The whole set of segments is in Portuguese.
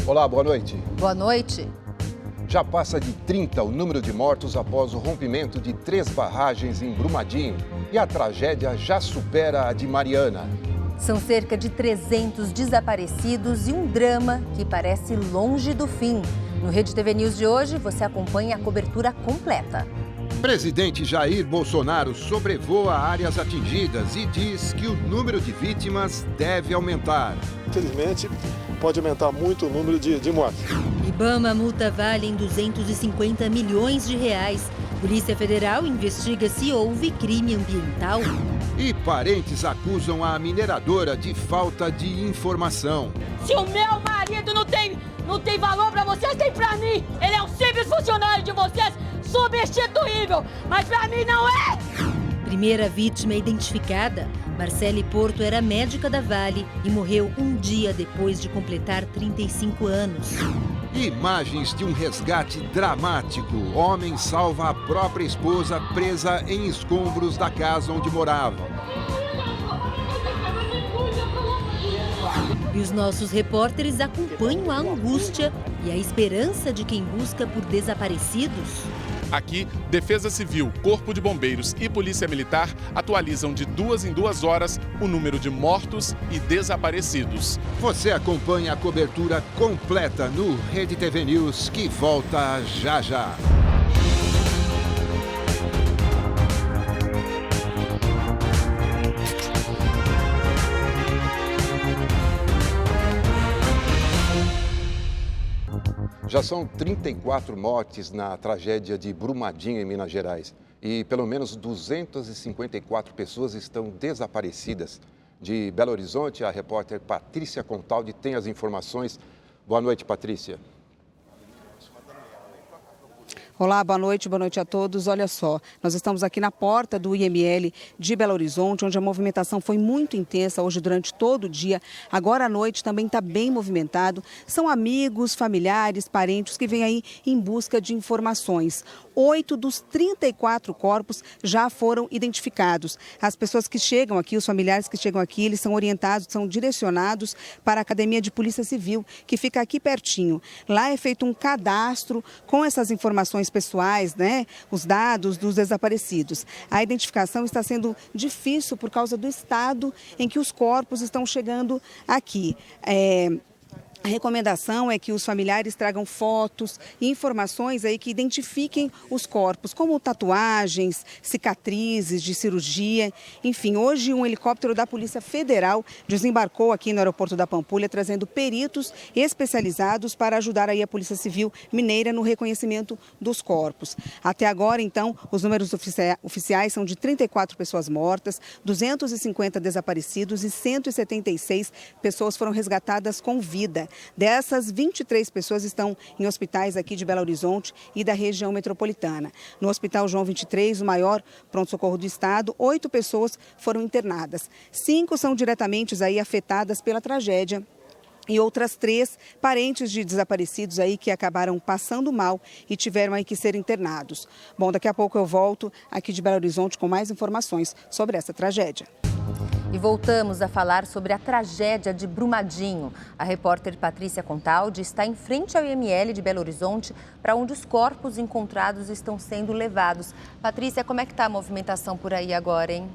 Olá, boa noite. Boa noite. Já passa de 30 o número de mortos após o rompimento de 3 barragens em Brumadinho. E a tragédia já supera a de Mariana. São cerca de 300 desaparecidos e um drama que parece longe do fim. No Rede TV News de hoje, você acompanha a cobertura completa. Presidente Jair Bolsonaro sobrevoa áreas atingidas e diz que o número de vítimas deve aumentar. Infelizmente, pode aumentar muito o número de mortes. Ibama multa Vale em 250 milhões de reais. Polícia Federal investiga se houve crime ambiental. E parentes acusam a mineradora de falta de informação. Se o meu marido não tem valor para vocês, tem para mim. Ele é um simples funcionário de vocês, substituível, mas para mim não é. Primeira vítima identificada. Marcele Porto era médica da Vale e morreu um dia depois de completar 35 anos. Imagens de um resgate dramático. Homem salva a própria esposa presa em escombros da casa onde morava. E os nossos repórteres acompanham a angústia e a esperança de quem busca por desaparecidos. Aqui, Defesa Civil, Corpo de Bombeiros e Polícia Militar atualizam de 2 em 2 horas o número de mortos e desaparecidos. Você acompanha a cobertura completa no Rede TV News, que volta já já. Já são 34 mortes na tragédia de Brumadinho, em Minas Gerais. E pelo menos 254 pessoas estão desaparecidas. De Belo Horizonte, a repórter Patrícia Contaldi tem as informações. Boa noite, Patrícia. Olá, boa noite a todos. Olha só, nós estamos aqui na porta do IML de Belo Horizonte, onde a movimentação foi muito intensa hoje durante todo o dia. Agora à noite também está bem movimentado. São amigos, familiares, parentes que vêm aí em busca de informações. 8 dos 34 corpos já foram identificados. As pessoas que chegam aqui, os familiares que chegam aqui, eles são orientados, são direcionados para a Academia de Polícia Civil, que fica aqui pertinho. Lá é feito um cadastro com essas informações pessoais, né? Os dados dos desaparecidos. A identificação está sendo difícil por causa do estado em que os corpos estão chegando aqui. A recomendação é que os familiares tragam fotos e informações aí que identifiquem os corpos, como tatuagens, cicatrizes de cirurgia. Enfim, hoje um helicóptero da Polícia Federal desembarcou aqui no aeroporto da Pampulha, trazendo peritos especializados para ajudar aí a Polícia Civil Mineira no reconhecimento dos corpos. Até agora, então, os números oficiais são de 34 pessoas mortas, 250 desaparecidos e 176 pessoas foram resgatadas com vida. Dessas, 23 pessoas estão em hospitais aqui de Belo Horizonte e da região metropolitana. No Hospital João 23, o maior pronto-socorro do estado, 8 pessoas foram internadas. 5 são diretamente aí afetadas pela tragédia. E outras 3 parentes de desaparecidos aí que acabaram passando mal e tiveram aí que ser internados. Bom, daqui a pouco eu volto aqui de Belo Horizonte com mais informações sobre essa tragédia. E voltamos a falar sobre a tragédia de Brumadinho. A repórter Patrícia Contaldi está em frente ao IML de Belo Horizonte, para onde os corpos encontrados estão sendo levados. Patrícia, como é que está a movimentação por aí agora, hein?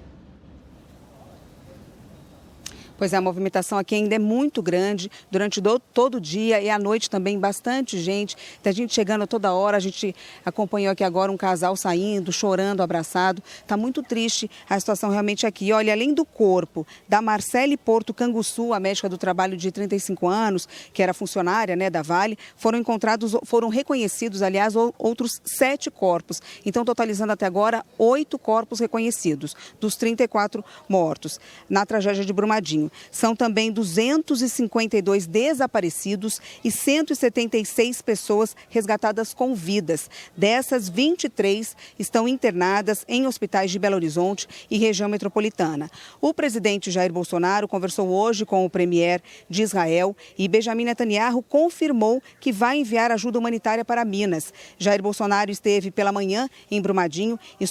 Pois é, a movimentação aqui ainda é muito grande, durante todo o dia e à noite também, bastante gente. Tem gente chegando a toda hora, a gente acompanhou aqui agora um casal saindo, chorando, abraçado. Está muito triste a situação realmente aqui. Olha, além do corpo da Marcele Porto Canguçu, a médica do trabalho de 35 anos, que era funcionária, né, da Vale, foram reconhecidos, aliás, outros 7 corpos. Então, totalizando até agora 8 corpos reconhecidos, dos 34 mortos na tragédia de Brumadinho. São também 252 desaparecidos e 176 pessoas resgatadas com vidas. Dessas, 23 estão internadas em hospitais de Belo Horizonte e região metropolitana. O presidente Jair Bolsonaro conversou hoje com o premier de Israel e Benjamin Netanyahu confirmou que vai enviar ajuda humanitária para Minas. Jair Bolsonaro esteve pela manhã em Brumadinho e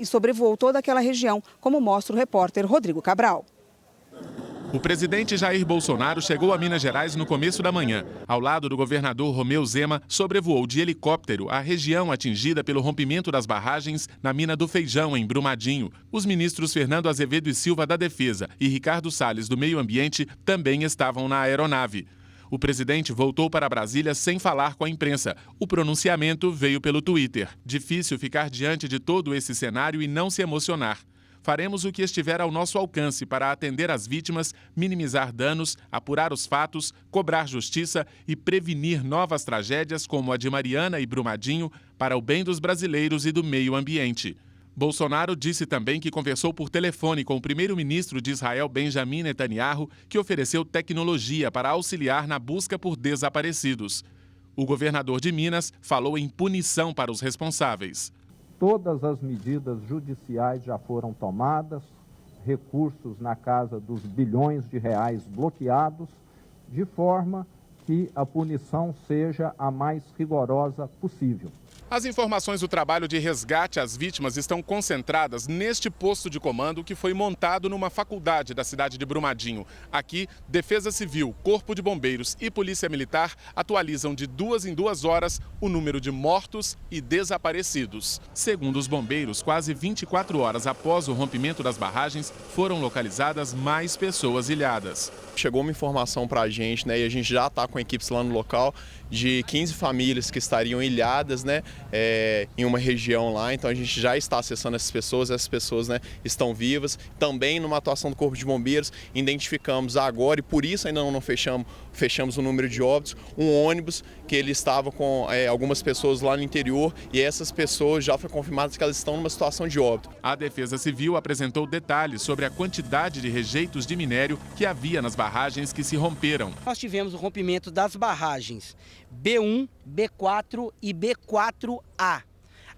sobrevoou toda aquela região, como mostra o repórter Rodrigo Cabral. O presidente Jair Bolsonaro chegou a Minas Gerais no começo da manhã. Ao lado do governador Romeu Zema, sobrevoou de helicóptero a região atingida pelo rompimento das barragens na mina do Feijão, em Brumadinho. Os ministros Fernando Azevedo e Silva da Defesa e Ricardo Salles do Meio Ambiente também estavam na aeronave. O presidente voltou para Brasília sem falar com a imprensa. O pronunciamento veio pelo Twitter. Difícil ficar diante de todo esse cenário e não se emocionar. Faremos o que estiver ao nosso alcance para atender as vítimas, minimizar danos, apurar os fatos, cobrar justiça e prevenir novas tragédias como a de Mariana e Brumadinho para o bem dos brasileiros e do meio ambiente. Bolsonaro disse também que conversou por telefone com o primeiro-ministro de Israel, Benjamin Netanyahu, que ofereceu tecnologia para auxiliar na busca por desaparecidos. O governador de Minas falou em punição para os responsáveis. Todas as medidas judiciais já foram tomadas, recursos na casa dos bilhões de reais bloqueados, de forma que a punição seja a mais rigorosa possível. As informações do trabalho de resgate às vítimas estão concentradas neste posto de comando que foi montado numa faculdade da cidade de Brumadinho. Aqui, Defesa Civil, Corpo de Bombeiros e Polícia Militar atualizam de 2 em 2 horas o número de mortos e desaparecidos. Segundo os bombeiros, quase 24 horas após o rompimento das barragens, foram localizadas mais pessoas ilhadas. Chegou uma informação para a gente, né, e a gente já está com equipes lá no local, de 15 famílias que estariam ilhadas, né, em uma região lá. Então a gente já está acessando essas pessoas, né, estão vivas. Também numa atuação do Corpo de Bombeiros, identificamos agora, e por isso ainda não fechamos o número de óbitos, um ônibus que ele estava com algumas pessoas lá no interior, e essas pessoas já foi confirmado que elas estão numa situação de óbito. A Defesa Civil apresentou detalhes sobre a quantidade de rejeitos de minério que havia nas barragens que se romperam. Nós tivemos o rompimento das barragens B1, B4 e B4A.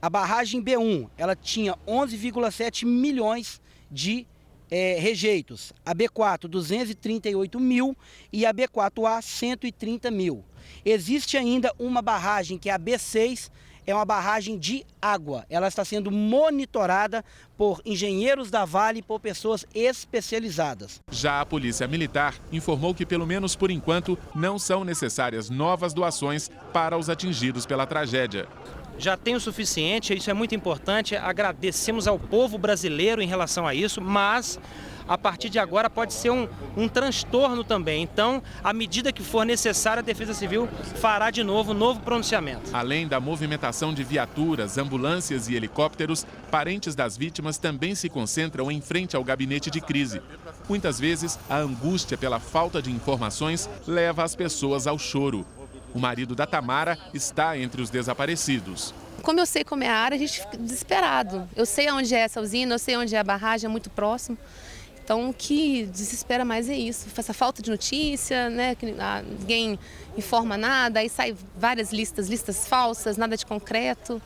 A barragem B1, ela tinha 11,7 milhões de rejeitos. A B4, 238 mil e a B4A, 130 mil. Existe ainda uma barragem que é a B6, é uma barragem de água. Ela está sendo monitorada por engenheiros da Vale e por pessoas especializadas. Já a Polícia Militar informou que, pelo menos por enquanto, não são necessárias novas doações para os atingidos pela tragédia. Já tem o suficiente, isso é muito importante, agradecemos ao povo brasileiro em relação a isso, mas a partir de agora pode ser um transtorno também. Então, à medida que for necessária, a Defesa Civil fará de novo um novo pronunciamento. Além da movimentação de viaturas, ambulâncias e helicópteros, parentes das vítimas também se concentram em frente ao gabinete de crise. Muitas vezes, a angústia pela falta de informações leva as pessoas ao choro. O marido da Tamara está entre os desaparecidos. Como eu sei como é a área, a gente fica desesperado. Eu sei onde é essa usina, eu sei onde é a barragem, é muito próximo. Então, o que desespera mais é isso, essa falta de notícia, né? Que ninguém informa nada, aí sai várias listas falsas, nada de concreto.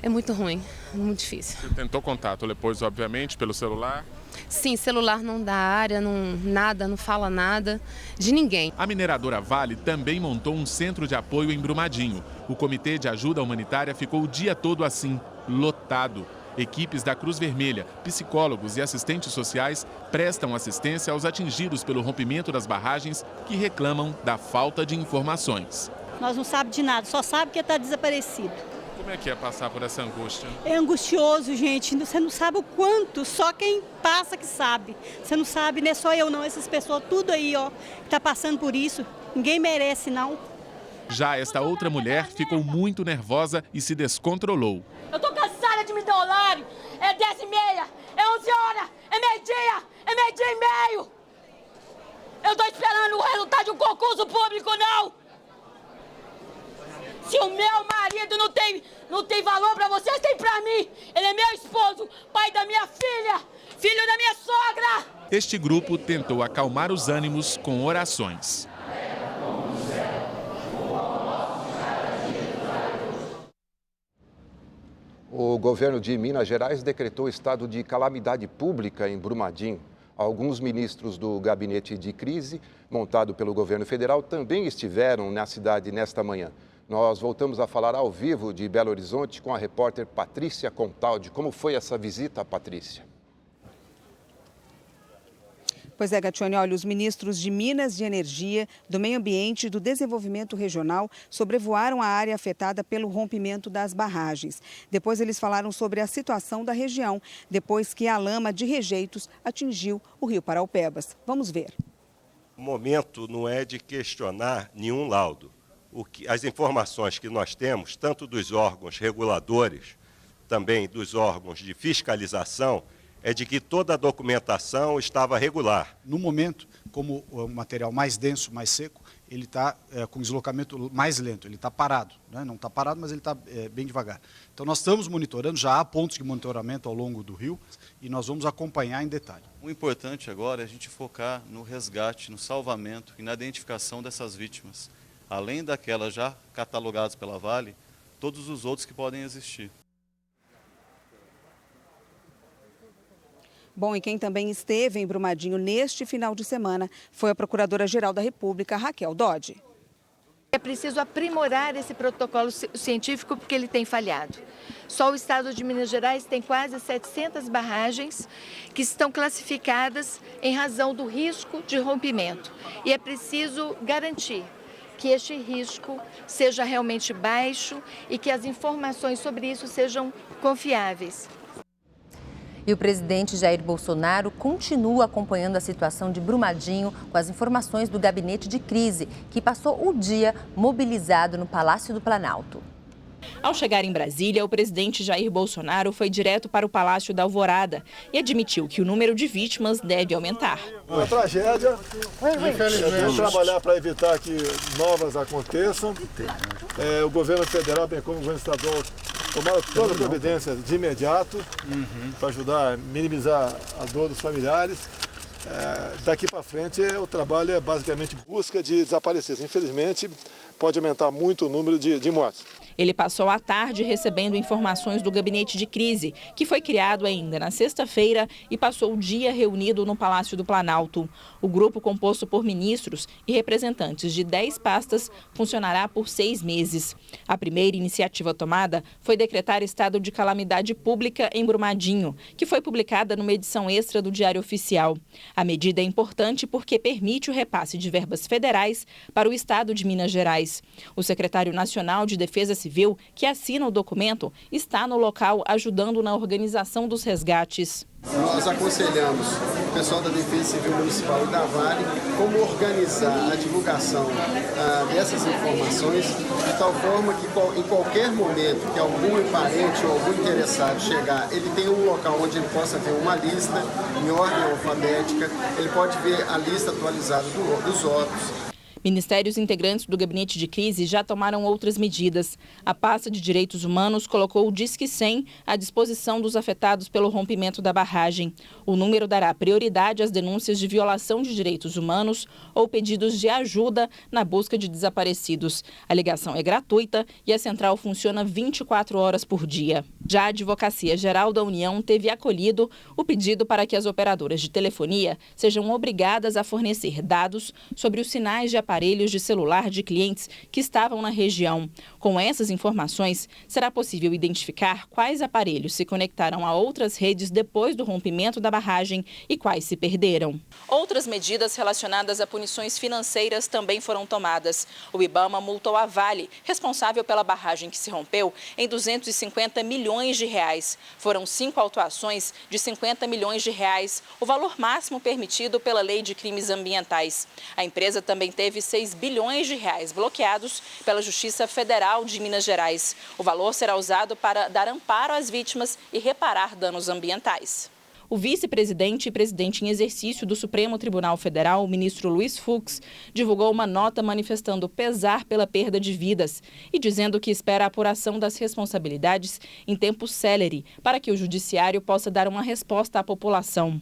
É muito ruim, muito difícil. Você tentou contato depois, obviamente, pelo celular? Sim, celular não dá área, não fala nada de ninguém. A mineradora Vale também montou um centro de apoio em Brumadinho. O Comitê de Ajuda Humanitária ficou o dia todo assim, lotado. Equipes da Cruz Vermelha, psicólogos e assistentes sociais prestam assistência aos atingidos pelo rompimento das barragens que reclamam da falta de informações. Nós não sabemos de nada, só sabe que está desaparecido. Como é que é passar por essa angústia? É angustioso, gente. Você não sabe o quanto, só quem passa que sabe. Você não sabe, não é só eu não, essas pessoas, tudo aí, ó, que está passando por isso. Ninguém merece, não. Já esta outra mulher ficou muito nervosa e se descontrolou. Eu tô cansada de me dar horário. É 10h30, é 11 horas, é meio-dia, é meio-dia e meio. Eu tô esperando o resultado de um concurso público, não. Se o meu marido não tem valor pra vocês, tem pra mim. Ele é meu esposo, pai da minha filha, filho da minha sogra. Este grupo tentou acalmar os ânimos com orações. O governo de Minas Gerais decretou estado de calamidade pública em Brumadinho. Alguns ministros do gabinete de crise, montado pelo governo federal, também estiveram na cidade nesta manhã. Nós voltamos a falar ao vivo de Belo Horizonte com a repórter Patrícia Contaldi. Como foi essa visita, Patrícia? Pois é, Gatione, olha, os ministros de Minas e Energia, do Meio Ambiente e do Desenvolvimento Regional sobrevoaram a área afetada pelo rompimento das barragens. Depois eles falaram sobre a situação da região, depois que a lama de rejeitos atingiu o rio Paraupebas. Vamos ver. O momento não é de questionar nenhum laudo. As informações que nós temos, tanto dos órgãos reguladores, também dos órgãos de fiscalização, é de que toda a documentação estava regular. No momento, como o material mais denso, mais seco, ele está com deslocamento mais lento, ele está parado, né? Não está parado, mas ele está bem devagar. Então nós estamos monitorando, já há pontos de monitoramento ao longo do rio e nós vamos acompanhar em detalhe. O importante agora é a gente focar no resgate, no salvamento e na identificação dessas vítimas. Além daquelas já catalogadas pela Vale, todos os outros que podem existir. Bom, e quem também esteve em Brumadinho neste final de semana foi a Procuradora-Geral da República, Raquel Dodge. É preciso aprimorar esse protocolo científico porque ele tem falhado. Só o estado de Minas Gerais tem quase 700 barragens que estão classificadas em razão do risco de rompimento. E é preciso garantir que este risco seja realmente baixo e que as informações sobre isso sejam confiáveis. E o presidente Jair Bolsonaro continua acompanhando a situação de Brumadinho com as informações do gabinete de crise, que passou o dia mobilizado no Palácio do Planalto. Ao chegar em Brasília, o presidente Jair Bolsonaro foi direto para o Palácio da Alvorada e admitiu que o número de vítimas deve aumentar. Uma tragédia, infelizmente, trabalhar para evitar que novas aconteçam. O governo federal, bem como o governo estadual, tomaram toda a providência de imediato para ajudar a minimizar a dor dos familiares. Daqui para frente, o trabalho é basicamente busca de desaparecidos. Infelizmente, pode aumentar muito o número de mortes. Ele passou a tarde recebendo informações do gabinete de crise, que foi criado ainda na sexta-feira e passou o dia reunido no Palácio do Planalto. O grupo, composto por ministros e representantes de 10 pastas, funcionará por 6 meses. A primeira iniciativa tomada foi decretar estado de calamidade pública em Brumadinho, que foi publicada numa edição extra do Diário Oficial. A medida é importante porque permite o repasse de verbas federais para o estado de Minas Gerais. O secretário nacional de Defesa Civil, que assina o documento, está no local ajudando na organização dos resgates. Nós aconselhamos o pessoal da Defesa Civil Municipal e da Vale como organizar a divulgação dessas informações de tal forma que em qualquer momento que algum parente ou algum interessado chegar, ele tem um local onde ele possa ver uma lista em ordem alfabética, ele pode ver a lista atualizada dos óbitos. Ministérios integrantes do gabinete de crise já tomaram outras medidas. A pasta de Direitos Humanos colocou o Disque 100 à disposição dos afetados pelo rompimento da barragem. O número dará prioridade às denúncias de violação de direitos humanos ou pedidos de ajuda na busca de desaparecidos. A ligação é gratuita e a central funciona 24 horas por dia. Já a Advocacia Geral da União teve acolhido o pedido para que as operadoras de telefonia sejam obrigadas a fornecer dados sobre os sinais de aparelhos de celular de clientes que estavam na região. Com essas informações, será possível identificar quais aparelhos se conectaram a outras redes depois do rompimento da barragem e quais se perderam. Outras medidas relacionadas a punições financeiras também foram tomadas. O IBAMA multou a Vale, responsável pela barragem que se rompeu, em 250 milhões de reais. Foram 5 autuações de 50 milhões de reais, o valor máximo permitido pela Lei de Crimes Ambientais. A empresa também teve 6 bilhões de reais bloqueados pela Justiça Federal de Minas Gerais. O valor será usado para dar amparo às vítimas e reparar danos ambientais. O vice-presidente e presidente em exercício do Supremo Tribunal Federal, o ministro Luiz Fux, divulgou uma nota manifestando pesar pela perda de vidas e dizendo que espera a apuração das responsabilidades em tempo célere para que o judiciário possa dar uma resposta à população.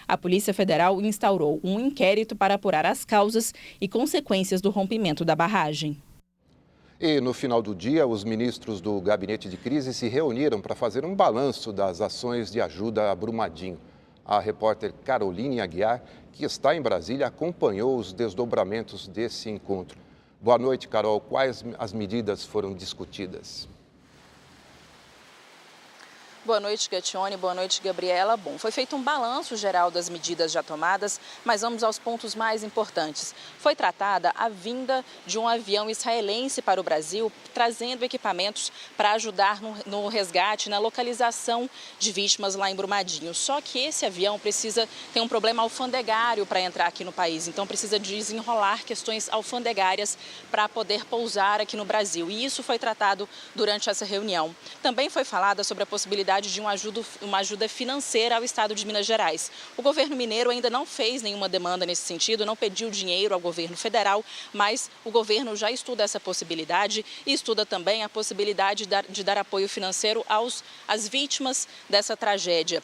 A Polícia Federal instaurou um inquérito para apurar as causas e consequências do rompimento da barragem. E no final do dia, os ministros do Gabinete de Crise se reuniram para fazer um balanço das ações de ajuda a Brumadinho. A repórter Caroline Aguiar, que está em Brasília, acompanhou os desdobramentos desse encontro. Boa noite, Carol. Quais as medidas foram discutidas? Boa noite, Gatione. Boa noite, Gabriela. Bom, foi feito um balanço geral das medidas já tomadas, mas vamos aos pontos mais importantes. Foi tratada a vinda de um avião israelense para o Brasil, trazendo equipamentos para ajudar no resgate, na localização de vítimas lá em Brumadinho. Só que esse avião tem um problema alfandegário para entrar aqui no país, então precisa desenrolar questões alfandegárias para poder pousar aqui no Brasil. E isso foi tratado durante essa reunião. Também foi falada sobre a possibilidade de uma ajuda financeira ao estado de Minas Gerais. O governo mineiro ainda não fez nenhuma demanda nesse sentido, não pediu dinheiro ao governo federal, mas o governo já estuda essa possibilidade e estuda também a possibilidade de dar apoio financeiro às vítimas dessa tragédia,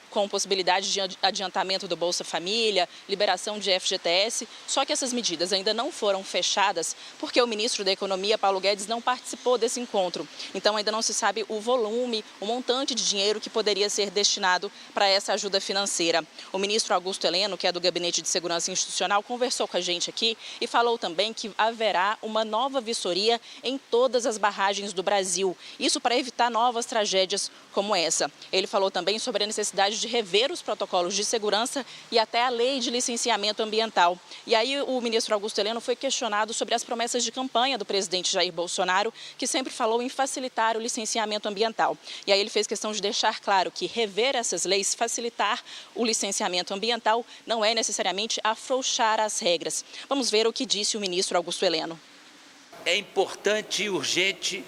com possibilidade de adiantamento do Bolsa Família, liberação de FGTS, só que essas medidas ainda não foram fechadas porque o ministro da Economia, Paulo Guedes, não participou desse encontro. Então ainda não se sabe o volume, o montante de dinheiro que poderia ser destinado para essa ajuda financeira. O ministro Augusto Heleno, que é do Gabinete de Segurança Institucional, conversou com a gente aqui e falou também que haverá uma nova vistoria em todas as barragens do Brasil. Isso para evitar novas tragédias como essa. Ele falou também sobre a necessidade de rever os protocolos de segurança e até a lei de licenciamento ambiental. E aí o ministro Augusto Heleno foi questionado sobre as promessas de campanha do presidente Jair Bolsonaro, que sempre falou em facilitar o licenciamento ambiental. E aí ele fez questão de deixar claro que rever essas leis, facilitar o licenciamento ambiental, não é necessariamente afrouxar as regras. Vamos ver o que disse o ministro Augusto Heleno. É importante e urgente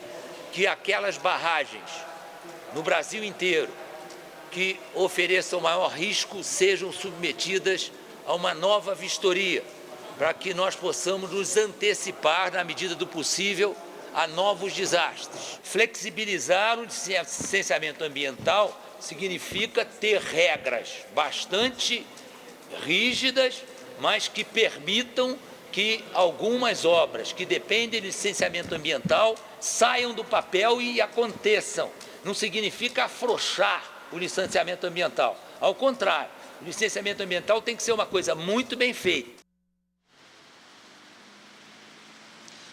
que aquelas barragens no Brasil inteiro que ofereçam maior risco sejam submetidas a uma nova vistoria, para que nós possamos nos antecipar, na medida do possível, a novos desastres. Flexibilizar o licenciamento ambiental significa ter regras bastante rígidas, mas que permitam que algumas obras que dependem de licenciamento ambiental saiam do papel e aconteçam. Não significa afrouxar o licenciamento ambiental. Ao contrário, o licenciamento ambiental tem que ser uma coisa muito bem feita.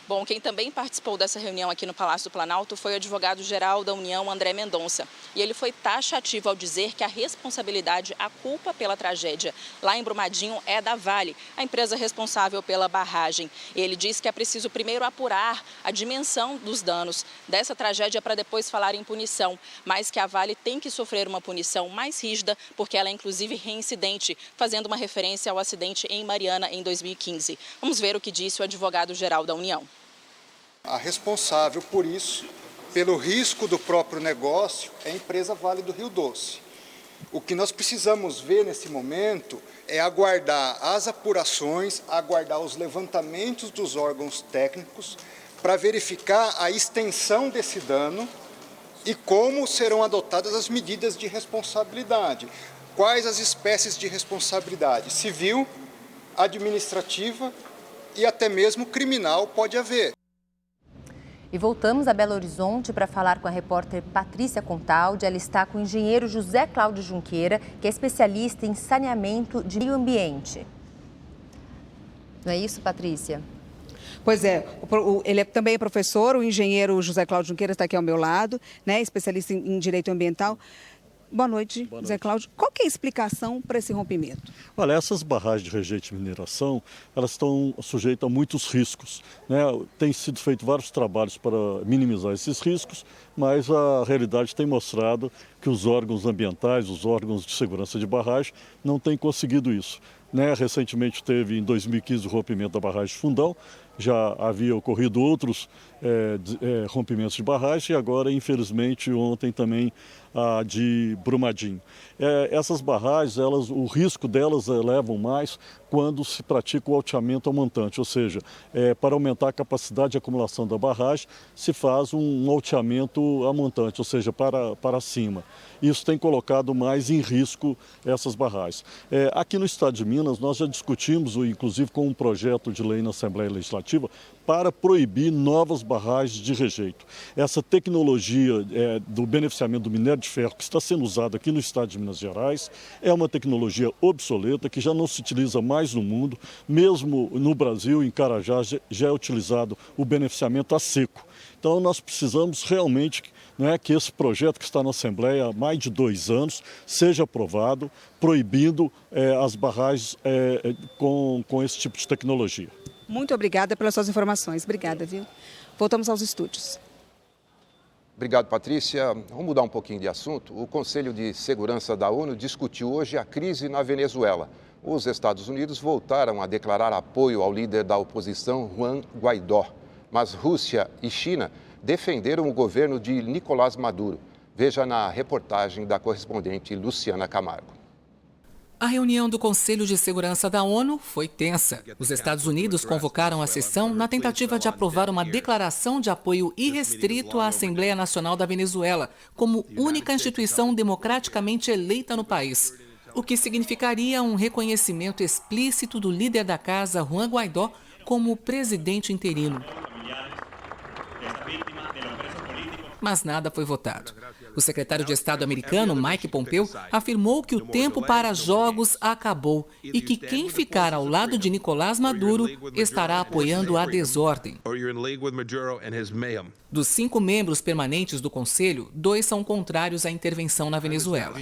Bom, quem também participou dessa reunião aqui no Palácio do Planalto foi o advogado-geral da União, André Mendonça. E ele foi taxativo ao dizer que a responsabilidade, a culpa pela tragédia lá em Brumadinho é da Vale, a empresa responsável pela barragem. Ele diz que é preciso primeiro apurar a dimensão dos danos dessa tragédia para depois falar em punição, mas que a Vale tem que sofrer uma punição mais rígida, porque ela é inclusive reincidente, fazendo uma referência ao acidente em Mariana em 2015. Vamos ver o que disse o advogado-geral da União. A responsável por isso, pelo risco do próprio negócio, é a empresa Vale do Rio Doce. O que nós precisamos ver nesse momento é aguardar as apurações, aguardar os levantamentos dos órgãos técnicos para verificar a extensão desse dano e como serão adotadas as medidas de responsabilidade. Quais as espécies de responsabilidade? Civil, administrativa e até mesmo criminal pode haver. E voltamos a Belo Horizonte para falar com a repórter Patrícia Contaldi. Ela está com o engenheiro José Cláudio Junqueira, que é especialista em saneamento de meio ambiente. Não é isso, Patrícia? Pois é, ele também é professor, o engenheiro José Cláudio Junqueira está aqui ao meu lado, né, especialista em direito ambiental. Boa noite, José Cláudio. Qual que é a explicação para esse rompimento? Olha, essas barragens de rejeito de mineração, elas estão sujeitas a muitos riscos, né? Tem sido feito vários trabalhos para minimizar esses riscos, mas a realidade tem mostrado que os órgãos ambientais, os órgãos de segurança de barragem, não têm conseguido isso. Né? Recentemente teve, em 2015, o rompimento da barragem de Fundão, já havia ocorrido outros rompimentos de barragem e agora, infelizmente, ontem também a de Brumadinho. Essas barragens, o risco delas elevam mais quando se pratica o alteamento a montante, ou seja, para aumentar a capacidade de acumulação da barragem, se faz um alteamento a montante, ou seja, para cima. Isso tem colocado mais em risco essas barragens. Aqui no estado de Minas, nós já discutimos, inclusive com um projeto de lei na Assembleia Legislativa, para proibir novas barragens de rejeito. Essa tecnologia do beneficiamento do minério de ferro que está sendo usada aqui no estado de Minas Gerais é uma tecnologia obsoleta que já não se utiliza mais no mundo. Mesmo no Brasil, em Carajás, já é utilizado o beneficiamento a seco. Então nós precisamos realmente, né, que esse projeto que está na Assembleia há mais de 2 anos seja aprovado, proibindo as barragens com esse tipo de tecnologia. Muito obrigada pelas suas informações. Obrigada, viu? Voltamos aos estúdios. Obrigado, Patrícia. Vamos mudar um pouquinho de assunto. O Conselho de Segurança da ONU discutiu hoje a crise na Venezuela. Os Estados Unidos voltaram a declarar apoio ao líder da oposição, Juan Guaidó. Mas Rússia e China defenderam o governo de Nicolás Maduro. Veja na reportagem da correspondente Luciana Camargo. A reunião do Conselho de Segurança da ONU foi tensa. Os Estados Unidos convocaram a sessão na tentativa de aprovar uma declaração de apoio irrestrito à Assembleia Nacional da Venezuela, como única instituição democraticamente eleita no país, o que significaria um reconhecimento explícito do líder da casa, Juan Guaidó, como presidente interino. Mas nada foi votado. O secretário de Estado americano, Mike Pompeo, afirmou que o tempo para jogos acabou e que quem ficar ao lado de Nicolás Maduro estará apoiando a desordem. Dos 5 membros permanentes do Conselho, 2 são contrários à intervenção na Venezuela.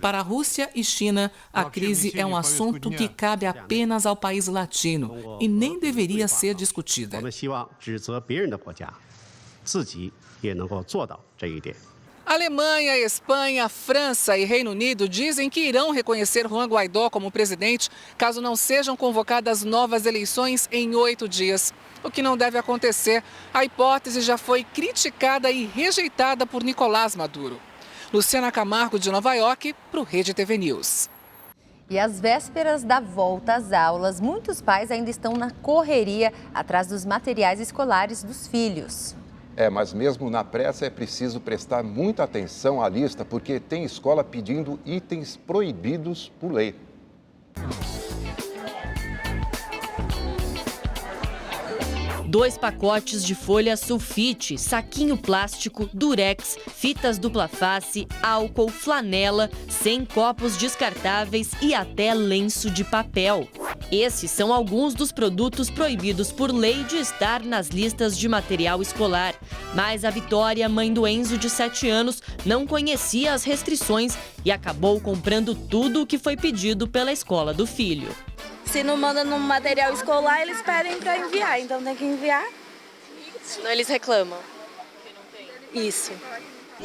Para a Rússia e China, a crise é um assunto que cabe apenas ao país latino e nem deveria ser discutida. Alemanha, Espanha, França e Reino Unido dizem que irão reconhecer Juan Guaidó como presidente caso não sejam convocadas novas eleições em 8 dias. O que não deve acontecer, a hipótese já foi criticada e rejeitada por Nicolás Maduro. Luciana Camargo, de Nova York, para o Rede TV News. E às vésperas da volta às aulas, muitos pais ainda estão na correria atrás dos materiais escolares dos filhos. Mas mesmo na pressa é preciso prestar muita atenção à lista, porque tem escola pedindo itens proibidos por lei. Dois pacotes de folha sulfite, saquinho plástico, durex, fitas dupla face, álcool, flanela, 100 copos descartáveis e até lenço de papel. Esses são alguns dos produtos proibidos por lei de estar nas listas de material escolar. Mas a Vitória, mãe do Enzo, de 7 anos, não conhecia as restrições e acabou comprando tudo o que foi pedido pela escola do filho. Se não manda no material escolar, eles pedem para enviar, então tem que enviar. Senão eles reclamam. Isso.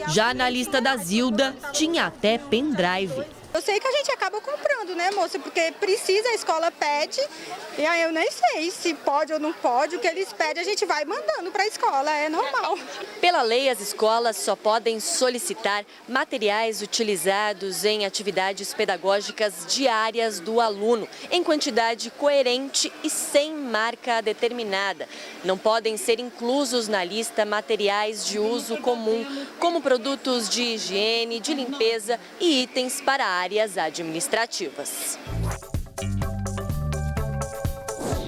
Já na lista da Zilda, tinha até pendrive. Eu sei que a gente acaba comprando, né, moça? Porque precisa, a escola pede, e aí eu nem sei se pode ou não pode. O que eles pedem, a gente vai mandando para a escola, é normal. Pela lei, as escolas só podem solicitar materiais utilizados em atividades pedagógicas diárias do aluno, em quantidade coerente e sem marca determinada. Não podem ser inclusos na lista materiais de uso comum, como produtos de higiene, de limpeza e itens para áreas administrativas.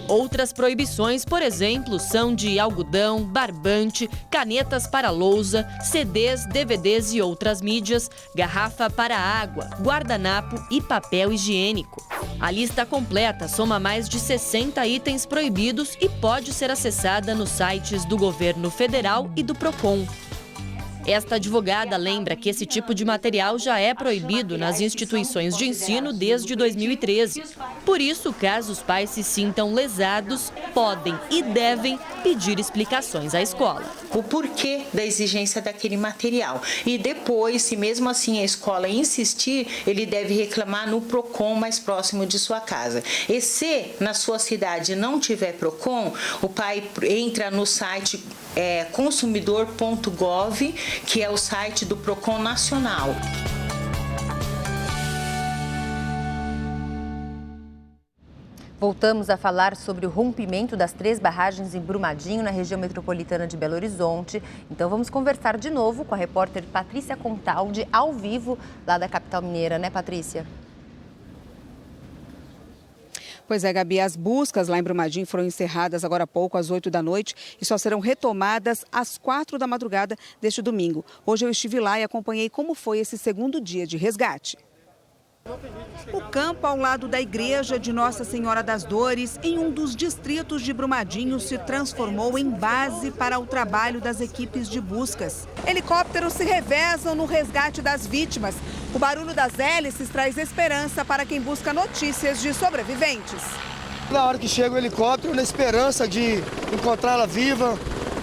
Outras proibições, por exemplo, são de algodão, barbante, canetas para lousa, CDs, DVDs e outras mídias, garrafa para água, guardanapo e papel higiênico. A lista completa soma mais de 60 itens proibidos e pode ser acessada nos sites do governo federal e do Procon. Esta advogada lembra que esse tipo de material já é proibido nas instituições de ensino desde 2013. Por isso, caso os pais se sintam lesados, podem e devem pedir explicações à escola. O porquê da exigência daquele material. E depois, se mesmo assim a escola insistir, ele deve reclamar no Procon mais próximo de sua casa. E se na sua cidade não tiver Procon, o pai entra no site consumidor.gov, que é o site do Procon Nacional. Voltamos a falar sobre o rompimento das 3 barragens em Brumadinho, na região metropolitana de Belo Horizonte. Então vamos conversar de novo com a repórter Patrícia Contaldi, ao vivo, lá da capital mineira, né, Patrícia? Pois é, Gabi, as buscas lá em Brumadinho foram encerradas agora há pouco, às 8 da noite, e só serão retomadas às 4 da madrugada deste domingo. Hoje eu estive lá e acompanhei como foi esse segundo dia de resgate. O campo ao lado da igreja de Nossa Senhora das Dores, em um dos distritos de Brumadinho, se transformou em base para o trabalho das equipes de buscas. Helicópteros se revezam no resgate das vítimas. O barulho das hélices traz esperança para quem busca notícias de sobreviventes. Na hora que chega o helicóptero, na esperança de encontrá-la viva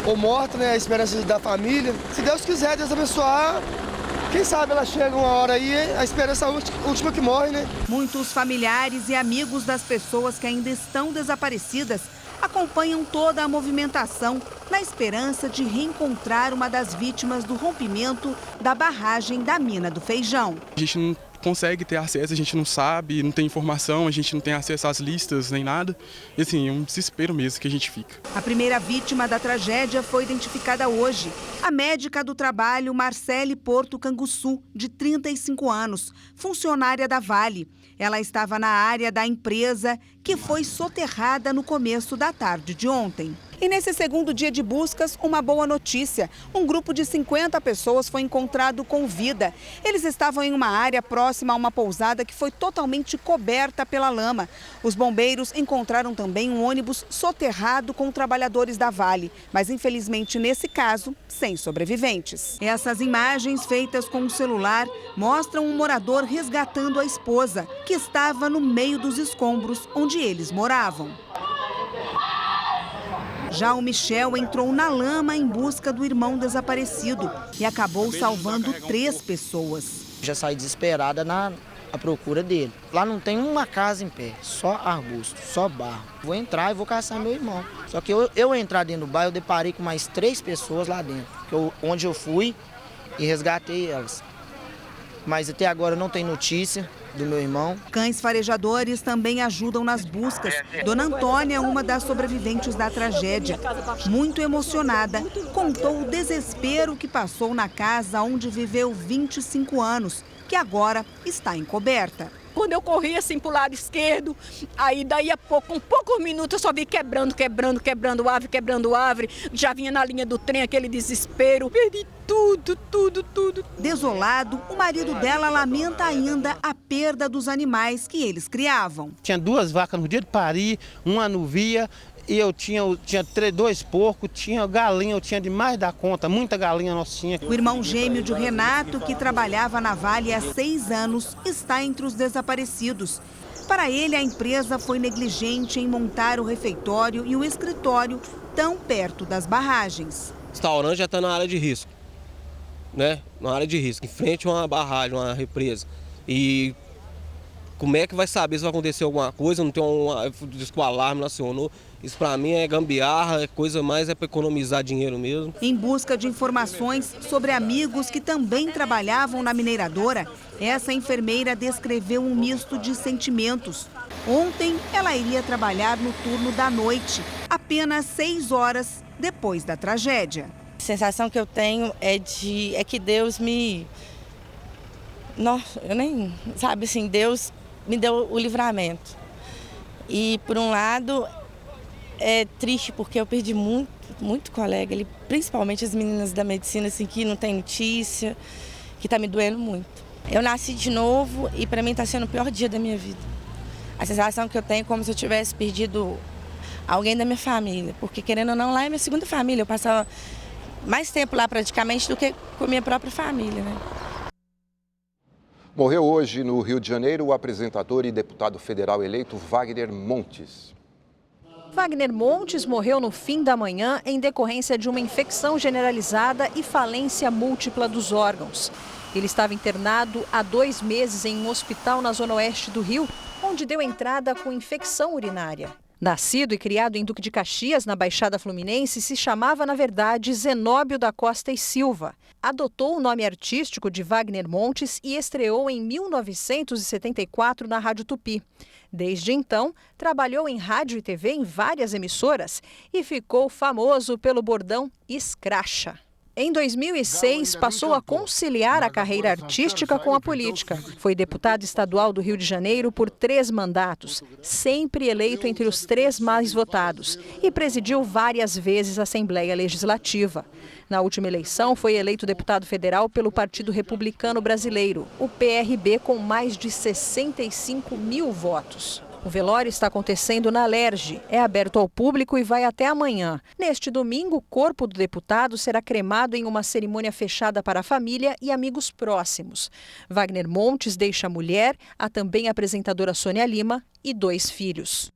ou morta, né? A esperança da família. Se Deus quiser, Deus abençoar. Quem sabe ela chega uma hora aí, a esperança última que morre, né? Muitos familiares e amigos das pessoas que ainda estão desaparecidas acompanham toda a movimentação na esperança de reencontrar uma das vítimas do rompimento da barragem da Mina do Feijão. A gente não consegue ter acesso, a gente não sabe, não tem informação, a gente não tem acesso às listas nem nada. E assim, é um desespero mesmo que a gente fica. A primeira vítima da tragédia foi identificada hoje. A médica do trabalho Marcele Porto Canguçu, de 35 anos, funcionária da Vale. Ela estava na área da empresa que foi soterrada no começo da tarde de ontem. E nesse segundo dia de buscas, uma boa notícia. Um grupo de 50 pessoas foi encontrado com vida. Eles estavam em uma área próxima a uma pousada que foi totalmente coberta pela lama. Os bombeiros encontraram também um ônibus soterrado com trabalhadores da Vale, mas infelizmente nesse caso, sem sobreviventes. Essas imagens feitas com o celular mostram um morador resgatando a esposa, que estava no meio dos escombros onde eles moravam. Já o Michel entrou na lama em busca do irmão desaparecido e acabou salvando 3 pessoas. Já saí desesperada à procura dele. Lá não tem uma casa em pé, só arbusto, só barro. Vou entrar e vou caçar meu irmão. Só que eu entrar dentro do bairro, eu deparei com mais 3 pessoas lá dentro, onde eu fui e resgatei elas. Mas até agora não tem notícia do meu irmão. Cães farejadores também ajudam nas buscas. Dona Antônia, uma das sobreviventes da tragédia, muito emocionada, contou o desespero que passou na casa onde viveu 25 anos, que agora está encoberta. Quando eu corri assim pro lado esquerdo, aí daí a pouco, com poucos minutos eu só vi quebrando árvore, já vinha na linha do trem aquele desespero, perdi tudo. Desolado, o marido dela lamenta ainda a perda dos animais que eles criavam. Tinha 2 vacas no dia de parir, uma novia, e eu tinha 2 porcos, tinha galinha, eu tinha demais da conta, muita galinha nós tinha. O irmão gêmeo de Renato, que trabalhava na Vale há 6 anos, está entre os desaparecidos. Para ele, a empresa foi negligente em montar o refeitório e o escritório tão perto das barragens. O restaurante já está na área de risco, né? Na área de risco, em frente a uma barragem, uma represa. E como é que vai saber se vai acontecer alguma coisa? Não tem diz que o alarme não acionou. Isso para mim é gambiarra, é coisa mais para economizar dinheiro mesmo. Em busca de informações sobre amigos que também trabalhavam na mineradora, essa enfermeira descreveu um misto de sentimentos. Ontem, ela iria trabalhar no turno da noite, apenas 6 horas depois da tragédia. A sensação que eu tenho é que Deus me... Nossa, eu nem... Sabe assim, Deus me deu o livramento. E, por um lado, é triste porque eu perdi muito colega, principalmente as meninas da medicina, assim, que não tem notícia, que está me doendo muito. Eu nasci de novo e para mim está sendo o pior dia da minha vida. A sensação que eu tenho é como se eu tivesse perdido alguém da minha família, porque querendo ou não, lá é minha segunda família. Eu passava mais tempo lá praticamente do que com a minha própria família, né? Morreu hoje no Rio de Janeiro o apresentador e deputado federal eleito Wagner Montes. Wagner Montes morreu no fim da manhã em decorrência de uma infecção generalizada e falência múltipla dos órgãos. Ele estava internado há 2 meses em um hospital na zona oeste do Rio, onde deu entrada com infecção urinária. Nascido e criado em Duque de Caxias, na Baixada Fluminense, se chamava, na verdade, Zenóbio da Costa e Silva. Adotou o nome artístico de Wagner Montes e estreou em 1974 na Rádio Tupi. Desde então, trabalhou em rádio e TV em várias emissoras e ficou famoso pelo bordão escracha. Em 2006, passou a conciliar a carreira artística com a política. Foi deputado estadual do Rio de Janeiro por 3 mandatos, sempre eleito entre os 3 mais votados, e presidiu várias vezes a Assembleia Legislativa. Na última eleição, foi eleito deputado federal pelo Partido Republicano Brasileiro, o PRB, com mais de 65 mil votos. O velório está acontecendo na Alerj, é aberto ao público e vai até amanhã. Neste domingo, o corpo do deputado será cremado em uma cerimônia fechada para a família e amigos próximos. Wagner Montes deixa a mulher, a também apresentadora Sônia Lima e 2 filhos.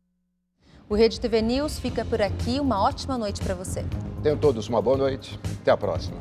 O Rede TV News fica por aqui. Uma ótima noite para você. Tenham todos uma boa noite. Até a próxima.